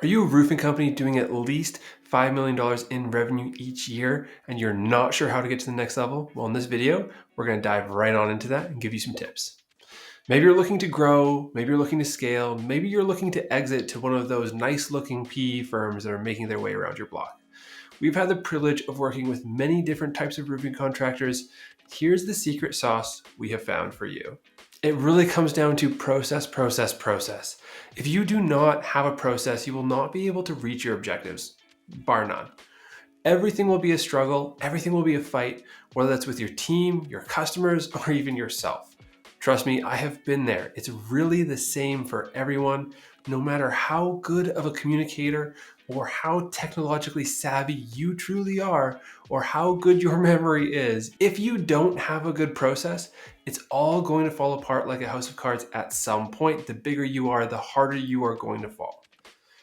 Are you a roofing company doing at least $5 million in revenue each year and you're not sure how to get to the next level? Well, in this video, we're going to dive right on into that and give you some tips. Maybe you're looking to grow, maybe you're looking to scale, maybe you're looking to exit to one of those nice looking PE firms that are making their way around your block. We've had the privilege of working with many different types of roofing contractors. Here's the secret sauce we have found for you. It really comes down to process, process, process. If you do not have a process, you will not be able to reach your objectives, bar none. Everything will be a struggle, everything will be a fight, whether that's with your team, your customers, or even yourself. Trust me, I have been there. It's really the same for everyone, no matter how good of a communicator or how technologically savvy you truly are, or how good your memory is. If you don't have a good process, it's all going to fall apart like a house of cards at some point. The bigger you are, the harder you are going to fall.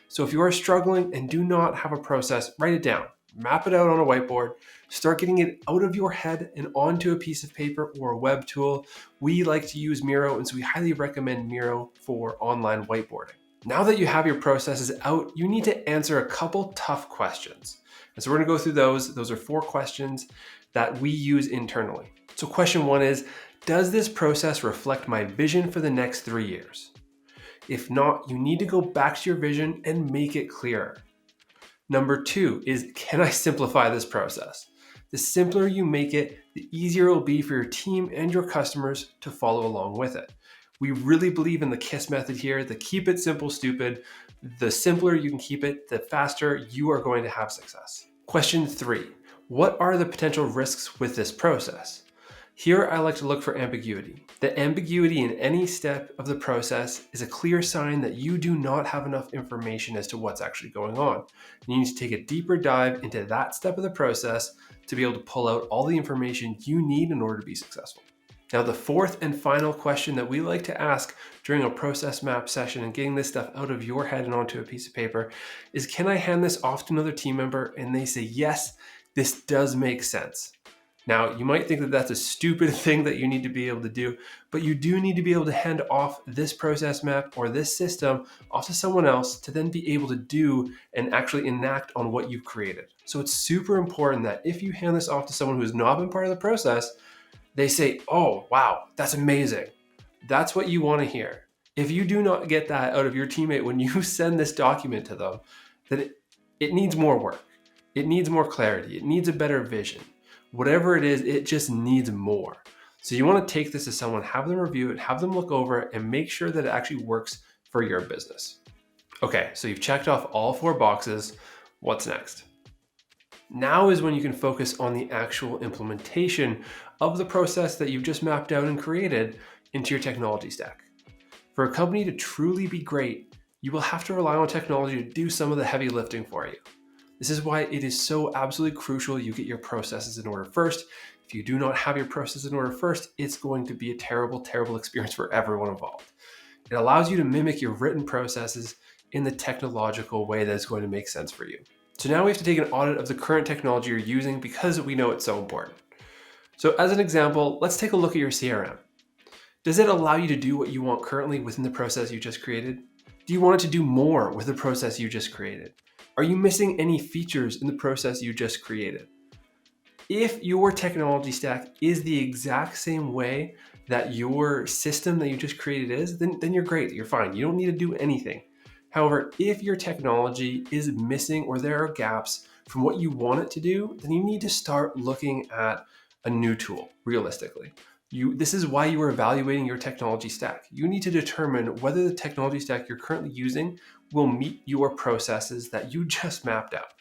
So if you are struggling and do not have a process, write it down, map it out on a whiteboard, start getting it out of your head and onto a piece of paper or a web tool. We like to use Miro, and so we highly recommend Miro for online whiteboarding. Now that you have your processes out, you need to answer a couple tough questions. And so we're gonna go through those. Those are 4 questions that we use internally. So question 1 is, does this process reflect my vision for the next 3 years? If not, you need to go back to your vision and make it clearer. Number 2 is, can I simplify this process? The simpler you make it, the easier it will be for your team and your customers to follow along with it. We really believe in the KISS method here, the keep it simple, stupid. The simpler you can keep it, the faster you are going to have success. Question 3, what are the potential risks with this process? Here, I like to look for ambiguity. The ambiguity in any step of the process is a clear sign that you do not have enough information as to what's actually going on. You need to take a deeper dive into that step of the process to be able to pull out all the information you need in order to be successful. Now, the 4th and final question that we like to ask during a process map session and getting this stuff out of your head and onto a piece of paper is, can I hand this off to another team member and they say, yes, this does make sense? Now, you might think that that's a stupid thing that you need to be able to do, but you do need to be able to hand off this process map or this system off to someone else to then be able to do and actually enact on what you've created. So it's super important that if you hand this off to someone who's not been part of the process, they say, oh, wow, that's amazing. That's what you want to hear. If you do not get that out of your teammate when you send this document to them, then it needs more work. It needs more clarity. It needs a better vision. Whatever it is, it just needs more. So you want to take this to someone, have them review it, have them look over it, and make sure that it actually works for your business. Okay, so you've checked off all 4 boxes. What's next? Now is when you can focus on the actual implementation of the process that you've just mapped out and created into your technology stack. For a company to truly be great, you will have to rely on technology to do some of the heavy lifting for you. This is why it is so absolutely crucial you get your processes in order first. If you do not have your processes in order first, it's going to be a terrible, terrible experience for everyone involved. It allows you to mimic your written processes in the technological way that is going to make sense for you. So now we have to take an audit of the current technology you're using because we know it's so important. So as an example, let's take a look at your CRM. Does it allow you to do what you want currently within the process you just created? Do you want it to do more with the process you just created? Are you missing any features in the process you just created? If your technology stack is the exact same way that your system that you just created is, then you're great, you're fine. You don't need to do anything. However, if your technology is missing or there are gaps from what you want it to do, then you need to start looking at a new tool, realistically. This is why you are evaluating your technology stack. You need to determine whether the technology stack you're currently using will meet your processes that you just mapped out.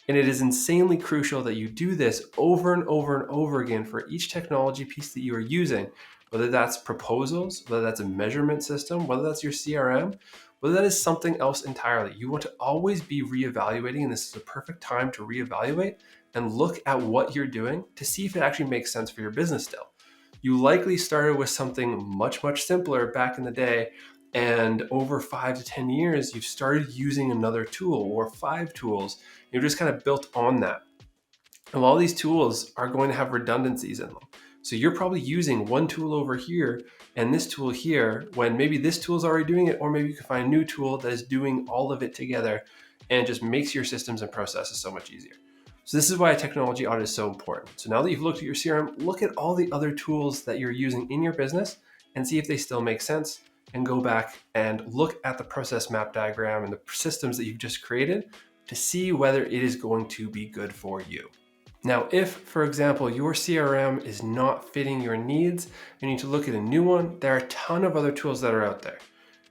And it is insanely crucial that you do this over and over and over again for each technology piece that you are using, whether that's proposals, whether that's a measurement system, whether that's your CRM, whether that is something else entirely. You want to always be reevaluating, and this is a perfect time to reevaluate and look at what you're doing to see if it actually makes sense for your business still. You likely started with something much, much simpler back in the day, and over 5 to 10 years, you've started using another tool or 5 tools. You've just kind of built on that. And all these tools are going to have redundancies in them. So you're probably using one tool over here and this tool here when maybe this tool is already doing it, or maybe you can find a new tool that is doing all of it together and just makes your systems and processes so much easier. So this is why a technology audit is so important. So now that you've looked at your CRM, look at all the other tools that you're using in your business and see if they still make sense, and go back and look at the process map diagram and the systems that you've just created to see whether it is going to be good for you. Now, if, for example, your CRM is not fitting your needs and you need to look at a new one, there are a ton of other tools that are out there.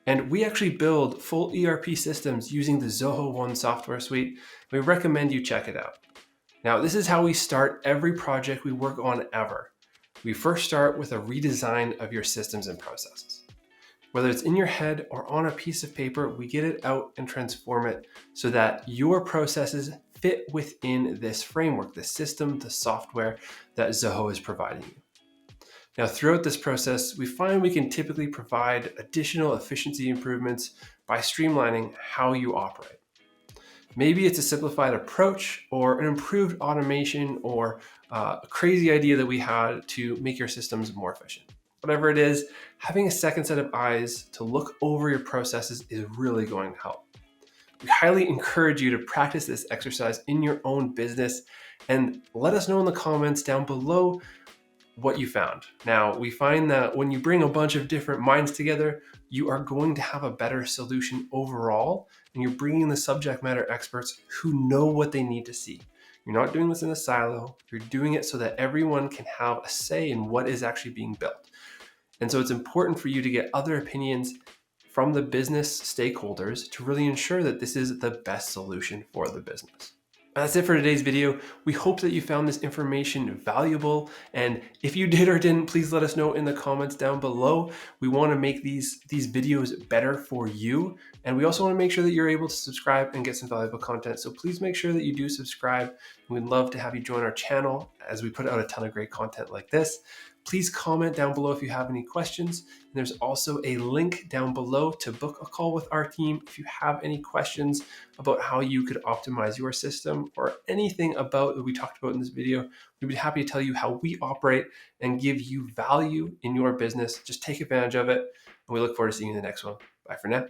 And we actually build full ERP systems using the Zoho One software suite. We recommend you check it out. Now, this is how we start every project we work on ever. We first start with a redesign of your systems and processes. Whether it's in your head or on a piece of paper, we get it out and transform it so that your processes fit within this framework, the system, the software that Zoho is providing you. Now, throughout this process, we find we can typically provide additional efficiency improvements by streamlining how you operate. Maybe it's a simplified approach or an improved automation or a crazy idea that we had to make your systems more efficient. Whatever it is, having a second set of eyes to look over your processes is really going to help. We highly encourage you to practice this exercise in your own business and let us know in the comments down below what you found. Now, we find that when you bring a bunch of different minds together, you are going to have a better solution overall, and you're bringing the subject matter experts who know what they need to see. You're not doing this in a silo. You're doing it so that everyone can have a say in what is actually being built. And so it's important for you to get other opinions from the business stakeholders to really ensure that this is the best solution for the business. That's it for today's video. We hope that you found this information valuable. And if you did or didn't, please let us know in the comments down below. We want to make these videos better for you. And we also want to make sure that you're able to subscribe and get some valuable content. So please make sure that you do subscribe. We'd love to have you join our channel as we put out a ton of great content like this. Please comment down below if you have any questions. And there's also a link down below to book a call with our team if you have any questions about how you could optimize your system or anything about that we talked about in this video. We'd be happy to tell you how we operate and give you value in your business. Just take advantage of it. And we look forward to seeing you in the next one. Bye for now.